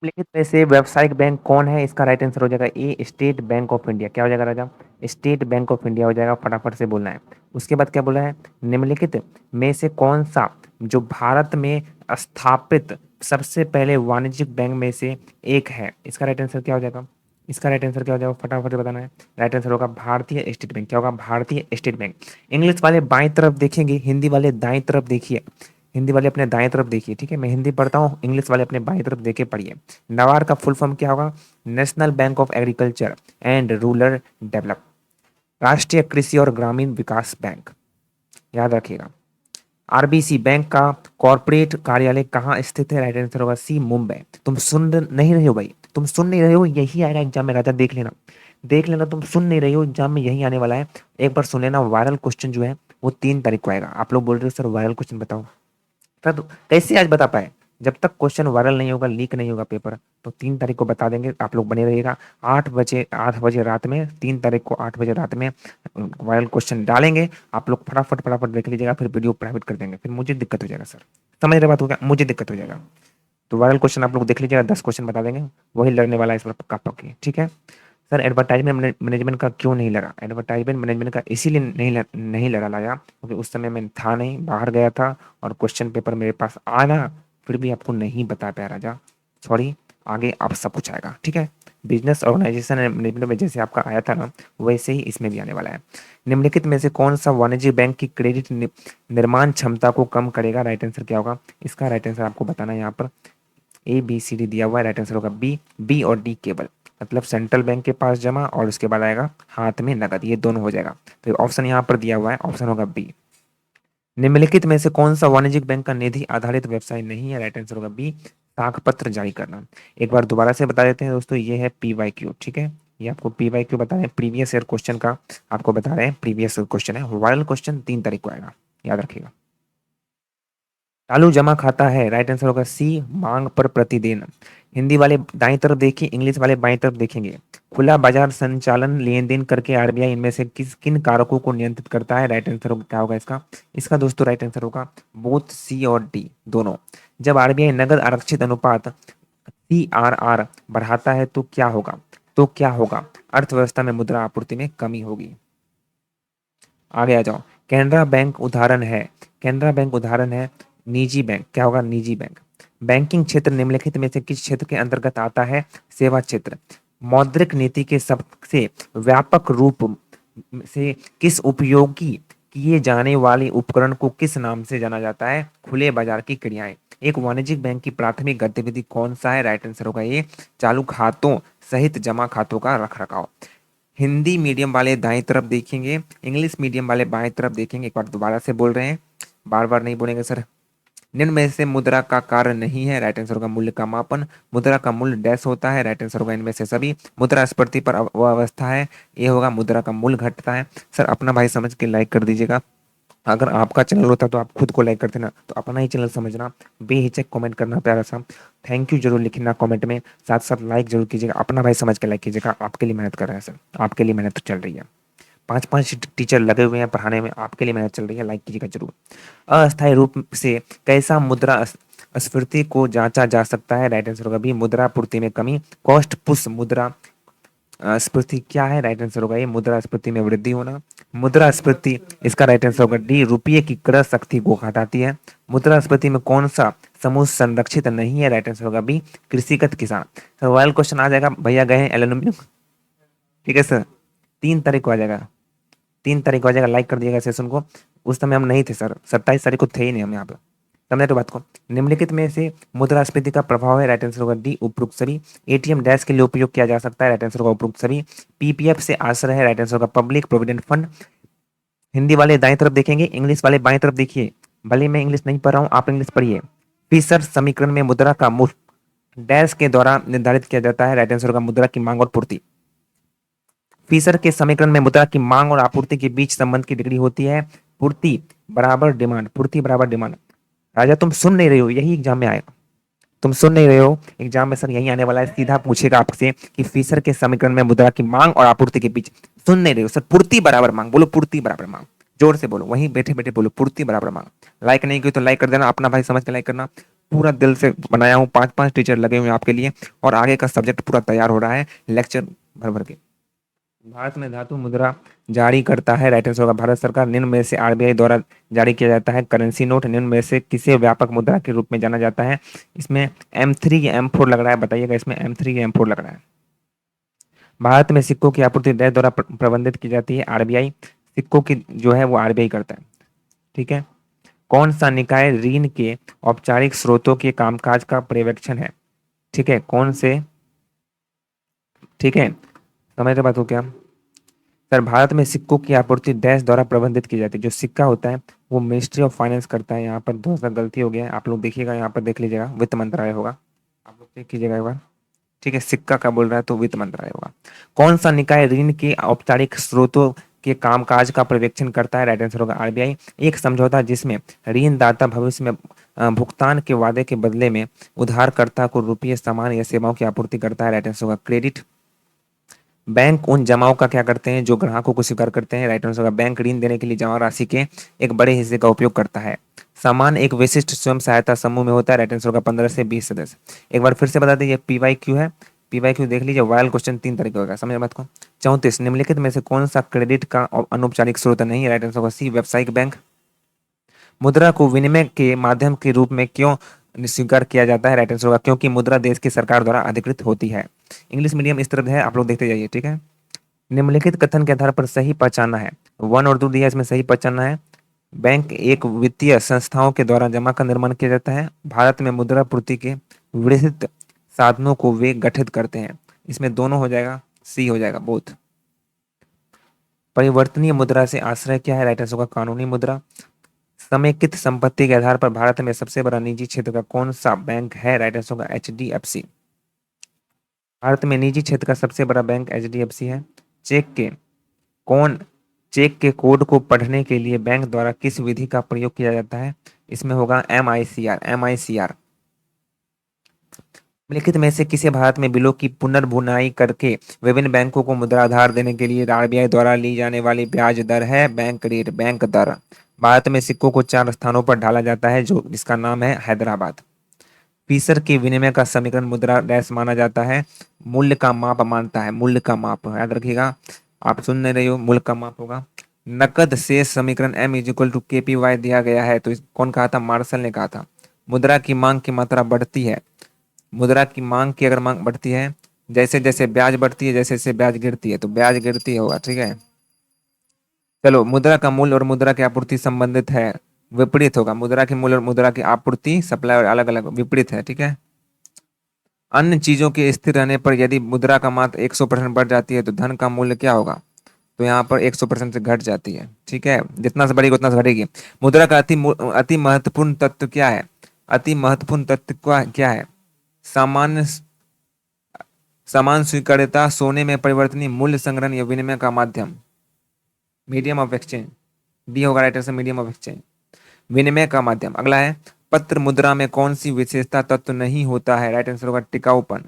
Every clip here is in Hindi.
निम्नलिखित में से व्यावसायिक बैंक कौन है? इसका राइट आंसर हो जाएगा ए स्टेट बैंक ऑफ इंडिया। क्या हो जाएगा राजा? स्टेट बैंक ऑफ इंडिया हो जाएगा। फटाफट से बोलना है। उसके बाद क्या बोला है? निम्नलिखित में से कौन सा जो भारत में स्थापित सबसे पहले वाणिज्यिक बैंक में से एक है? इसका राइट आंसर क्या हो जाएगा? इसका राइट आंसर क्या हो जाएगा? फटाफट से बताना है। राइट आंसर होगा भारतीय स्टेट बैंक। क्या होगा? भारतीय स्टेट बैंक। इंग्लिश वाले बाईं तरफ देखेंगे, हिंदी वाले दाईं तरफ देखिए। हिंदी वाले अपने दाएं तरफ देखिए, ठीक है। मैं हिंदी पढ़ता हूँ, इंग्लिश वाले अपने बाएं तरफ देखे पढ़िए। नबार्ड का फुल फॉर्म क्या होगा? National bank of agriculture and rural develop, राष्ट्रीय कृषि और ग्रामीण विकास बैंक। याद रखिएगा। आरबीसी बैंक का कॉर्पोरेट कार्यालय कहाँ स्थित है? राइट आंसर होगा सी, मुंबई। तुम सुन नहीं रहे हो भाई, तुम सुन नहीं रहे हो, यही आएगा एग्जाम में राजा, देख लेना। देख लेना, तुम सुन नहीं रहे हो, एग्जाम में यही आने वाला है। एक बार सुन लेना। वायरल क्वेश्चन जो है वो 3 तारीख को आएगा। आप लोग बोल रहे हो सर वायरल क्वेश्चन बताओ, तब कैसे आज बता पाए? जब तक क्वेश्चन वायरल नहीं होगा, लीक नहीं होगा पेपर, तो 3 तारीख को बता देंगे। आप लोग बने रहिएगा। 8 बजे रात में, 3 तारीख को 8 बजे रात में वायरल क्वेश्चन डालेंगे। आप लोग फटाफट फटाफट देख लीजिएगा, फिर वीडियो प्राइवेट कर देंगे, फिर मुझे दिक्कत हो जाएगा सर। समझ रहे बात हो गया? मुझे दिक्कत हो जाएगा। तो वायरल क्वेश्चन आप लोग देख लीजिएगा, 10 क्वेश्चन बता देंगे। वही लड़ने वाला है इस बार, पक्का पक्की, ठीक है। सर एडवर्टाइजमेंट मैनेजमेंट का क्यों नहीं लगा? एडवर्टाइजमेंट मैनेजमेंट का इसीलिए नहीं लड़ा लाया क्योंकि उस समय मैं था नहीं, बाहर गया था और क्वेश्चन पेपर मेरे पास आना, फिर भी आपको नहीं बता पाया राजा, सॉरी। आगे आप सब कुछ आएगा, ठीक है। बिजनेस ऑर्गेनाइजेशन एंड मैनेजमेंट में जैसे आपका आया था ना, वैसे ही इसमें भी आने वाला है। निम्नलिखित में से कौन सा वाणिज्य बैंक की क्रेडिट निर्माण क्षमता को कम करेगा? राइट आंसर क्या होगा? इसका राइट आंसर आपको बताना है। यहाँ पर ए बी सी डी दिया हुआ है, राइट आंसर होगा बी। बी और डी केवल, मतलब सेंट्रल बैंक के पास जमा और उसके बाद आएगा हाथ में नकद, ये दोनों हो जाएगा। तो ऑप्शन यहाँ पर दिया हुआ है, ऑप्शन होगा बी। निम्नलिखित में से कौन सा वाणिज्यिक बैंक का निधि आधारित व्यवसाय नहीं है? राइट आंसर होगा बी, साख पत्र जारी करना। एक बार दोबारा से बता देते हैं दोस्तों, ये है PYQ, ठीक है। ये आपको PYQ बता रहे हैं, प्रीवियस ईयर क्वेश्चन का आपको बता रहे हैं, प्रीवियस क्वेश्चन है। वायरल क्वेश्चन 3 तारीख को आएगा, याद रखिएगा। चालू जमा खाता है, राइट आंसर होगा सी, मांग पर प्रतिदिन। हिंदी वाले दाईं तरफ देखिए, इंग्लिश वाले बाईं तरफ देखेंगे। खुला बाजार संचालन लेन देन करके आरबीआई इनमें से किन कारकों को नियंत्रित करता है? राइट आंसर क्या होगा इसका? इसका दोस्तों राइट आंसर होगा बोथ सी और डी, दोनों। जब आरबीआई नगद आरक्षित अनुपात CRR बढ़ाता है तो क्या होगा? अर्थव्यवस्था में मुद्रा आपूर्ति में कमी होगी। आगे आ जाओ। कैनरा बैंक उदाहरण है, कैनरा बैंक उदाहरण है निजी बैंक। क्या होगा? निजी बैंक। बैंकिंग क्षेत्र निम्नलिखित में से किस क्षेत्र के अंतर्गत आता है? सेवा क्षेत्र। मौद्रिक नीति के सबसे व्यापक रूप से किस उपयोगी किए जाने वाले उपकरण को किस नाम से जाना जाता है? खुले बाजार की क्रियाएं। एक वाणिज्यिक बैंक की प्राथमिक गतिविधि कौन सा है? राइट आंसर होगा ये, चालू खातों सहित जमा खातों का रख रखाव। हिंदी मीडियम वाले दाएं तरफ देखेंगे, इंग्लिश मीडियम वाले बाएं तरफ देखेंगे। एक बार दोबारा से बोल रहे हैं, बार बार नहीं बोलेंगे सर। निम्न में से मुद्रा का कार्य नहीं है? राइट आंसर होगा मूल्य का मापन। मुद्रा का मूल्य डैश होता है? राइट आंसर होगा इनमें से सभी। मुद्रास्फीति पर अवस्था है, ये होगा मुद्रा का मूल्य घटता है। सर अपना भाई समझ के लाइक कर दीजिएगा। अगर आपका चैनल होता तो आप खुद को लाइक करते ना, तो अपना ही चैनल समझना, बेहिचक कमेंट करना प्यारा सा, थैंक यू जरूर लिखना कमेंट में, साथ साथ लाइक जरूर कीजिएगा। अपना भाई समझ के लाइक कीजिएगा, आपके लिए मेहनत कर रहे हैं सर, आपके लिए मेहनत चल रही है। 5-5 टीचर लगे हुए हैं पढ़ाने में, आपके लिए मेहनत चल रही है, लाइक कीजिएगा जरूर। अस्थायी रूप से कैसा मुद्रा स्फीति को जांचा जा सकता है? राइट आंसर होगा बी, मुद्रापूर्ति में कमी। कॉस्ट पुश मुद्रा स्फीति क्या है? राइट आंसर होगा ये, मुद्रास्फीति में वृद्धि होना। मुद्रास्फीति, इसका राइट आंसर होगा डी, रुपये की क्रय शक्ति को घटाती है। मुद्रास्फीति में कौन सा समूह संरक्षित नहीं है? राइट आंसर होगा बी, कृषिगत किसान। सवाल क्वेश्चन आ जाएगा, भैया गए हैं एल्यूमिनियम, ठीक है सर। 3 तारीख को आ जाएगा, 3 तारीख को आ जाएगा, लाइक कर दिएगा सेशन को। उस समय हम नहीं थे सर, 27 तारीख को थे ही नहीं हम यहाँ पे, समझे तो बात को। निम्नलिखित में से मुद्रास्फीति का प्रभाव है? राइट आंसर होगा डी, उपरोक्त सभी। एटीएम डैश के लिए उपयोग किया जा सकता है? राइट आंसर होगा उपरोक्त सभी। पीपीएफ से आश्रय है? राइट आंसर होगा पब्लिक प्रोविडेंट फंड। हिंदी वाले दाएं तरफ देखेंगे, इंग्लिश वाले बाएं तरफ देखिए। भले मैं इंग्लिश नहीं पढ़ रहा हूँ, आप इंग्लिश पढ़िए। फिशर समीकरण में मुद्रा का मूल्य डैश के द्वारा निर्धारित किया जाता है? राइट आंसर होगा मुद्रा की मांग और पूर्ति। फिशर के समीकरण में मुद्रा की मांग और आपूर्ति के बीच संबंध की डिग्री होती है पूर्ति बराबर डिमांड, पूर्ति बराबर डिमांड। राजा तुम सुन नहीं रहे हो, यही एग्जाम में आएगा। तुम सुन नहीं रहे हो, एग्जाम में सर यही आने वाला है, सीधा पूछेगा आपसे कि फिशर के समीकरण में मुद्रा की मांग और आपूर्ति के बीच, सुन नहीं रहे हो सर, पूर्ति बराबर मांग, बोलो पूर्ति बराबर मांग, जोर से बोलो, वहीं बैठे बैठे बोलो पूर्ति बराबर मांग। लाइक नहीं की तो लाइक कर देना, अपना भाई समझ के लाइक करना। पूरा दिल से बनाया हूँ, 5-5 टीचर लगे हुए हैं आपके लिए, और आगे का सब्जेक्ट पूरा तैयार हो रहा है लेक्चर भर भर के। भारत में धातु मुद्रा जारी करता है, राइट आंसर होगा भारत सरकार। निम्न में से आरबीआई द्वारा जारी किया जाता है करेंसी नोट निम्न में से किसे व्यापक मुद्रा के रूप में जाना जाता है? इसमें M3 या M4 लग रहा है, बताइएगा इसमें M3 या M4 लग रहा है। भारत में सिक्कों की आपूर्ति देश द्वारा प्रबंधित की जाती है, आरबीआई। सिक्कों की जो है वो आरबीआई करता है, ठीक है। कौन सा निकाय ऋण के औपचारिक स्रोतों के कामकाज का पर्यवेक्षण है? ठीक है, कौन से, ठीक है, समझ रहे बात हो क्या? सर भारत में सिक्कों की आपूर्ति देश द्वारा प्रबंधित की जाती है। जो सिक्का होता है वो मिनिस्ट्री ऑफ फाइनेंस करता है। यहाँ पर थोड़ा सा गलती हो गया है, आप लोग देखिएगा, यहाँ पर देख लीजिएगा, वित्त मंत्रालय होगा, आप लोग चेक कीजिएगा एक बार, ठीक है। सिक्का का बोल रहा है तो वित्त मंत्रालय होगा। कौन सा निकाय ऋण के औपचारिक स्रोतों के कामकाज का पर्यवेक्षण करता है? राइट आंसर होगा आरबीआई। एक समझौता जिसमें ऋणदाता भविष्य में भुगतान के वादे के बदले में उधारकर्ता को रुपये, सामान या सेवाओं की आपूर्ति करता है, राइट आंसर होगा क्रेडिट। बैंक उन जमाओं का क्या करते हैं जो ग्राहकों को स्वीकार करते हैं, राइट आंसर होगा बैंक ऋण देने के लिए जमा राशि के एक बड़े हिस्से का उपयोग करता है। सामान एक विशिष्ट स्वयं सहायता समूह में होता है, राइट आंसर होगा 15 से 20 सदस्य। एक बार फिर से बता दें, ये PYQ है, PYQ देख लीजिए, वायल क्वेश्चन 3 तरीके होगा, समझ बात को। 34 निम्नलिखित में से कौन सा क्रेडिट का अनौपचारिक स्रोत नहीं है? राइट आंसर होगा सी, व्यावसायिक बैंक। मुद्रा को विनिमय के माध्यम के रूप में क्यों स्वीकार किया जाता है? राइट आंसर होगा क्योंकि मुद्रा देश की सरकार द्वारा अधिकृत होती है। इंग्लिश मीडियम इस तरह है, आप लोग देखते जाइए, ठीक है। निम्नलिखित कथन के आधार पर सही पहचानना है, 1 और 2 दिया, इसमें सही पहचानना है। बैंक एक वित्तीय संस्थाओं के द्वारा जमा का निर्माण किया जाता है। भारत में मुद्रा पूर्ति के विस्तृत साधनों को वे गठित करते हैं। इसमें दोनों हो जाएगा, सी हो जाएगा, बोथ। परिवर्तनीय मुद्रा से आश्रय क्या है? राइट आंसर होगा कानूनी मुद्रा। समेकित संपत्ति के आधार पर भारत में सबसे बड़ा निजी क्षेत्र का कौन सा बैंक है? राइट आंसर होगा HDFC। भारत में निजी क्षेत्र का सबसे बड़ा बैंक HDFC है। चेक के कौन चेक के कोड को पढ़ने के लिए बैंक द्वारा किस विधि का प्रयोग किया जाता है? इसमें होगा MICR। निम्नलिखित में से किसे भारत में बिलों की पुनर्भुनाई करके विभिन्न बैंकों को मुद्रा आधार देने के लिए आरबीआई द्वारा ली जाने वाली ब्याज दर है? बैंक रेट, बैंक दर। भारत में सिक्कों को 4 स्थानों पर ढाला जाता है, जो जिसका नाम है हैदराबाद। फीसर के विनिमय का समीकरण मुद्रा डैश माना जाता है, मूल्य का माप मानता है, मूल्य का माप याद रखिएगा, आप सुन नहीं रहे हो, मूल्य का माप होगा। नकद शेष समीकरण M=KPY दिया गया है, तो कौन कहा था? मार्शल ने कहा था। मुद्रा की मांग की मात्रा बढ़ती है, मुद्रा की मांग की अगर मांग बढ़ती है, जैसे जैसे ब्याज बढ़ती है, जैसे जैसे ब्याज गिरती है, तो ब्याज गिरती होगा, ठीक है। चलो, मुद्रा का मूल्य और मुद्रा की आपूर्ति संबंधित है, विपरीत होगा। मुद्रा के मूल्य और मुद्रा की आपूर्ति, सप्लाई, और अलग अलग, विपरीत है, ठीक है। अन्य चीजों के स्थिर रहने पर यदि मुद्रा का मात्रा 100% बढ़ जाती है तो धन का मूल्य क्या होगा? तो यहाँ पर 100% से घट जाती है, ठीक है। जितना से बढ़ेगी उतना से घटेगी। मुद्रा का अति महत्वपूर्ण तत्व क्या है? अति महत्वपूर्ण तत्व क्या है? सामान्य समान स्वीकार्यता, सोने में परिवर्तनीय मूल्य संग्रहण या विनिमय का माध्यम, मीडियम ऑफ एक्सचेंज। डी होगा right answer, medium of exchange, विनिमय का माध्यम। अगला है, पत्र मुद्रा में कौन सी विशेषता तत्व नहीं होता है? राइट आंसर होगा टिकाऊपन।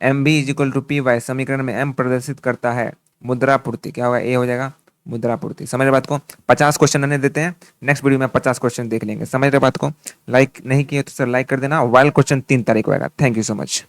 MB=PY समीकरण में M प्रदर्शित करता है मुद्रा पूर्ति, क्या होगा? ए हो जाएगा, मुद्रा पूर्ति। समझ रहे बात को? 50 क्वेश्चन आने देते हैं, नेक्स्ट वीडियो में 50 क्वेश्चन देख लेंगे। समझ रहे बात को? लाइक नहीं किए तो सर लाइक कर देना। वाइल क्वेश्चन 3 तारीख को आएगा। Thank you so much.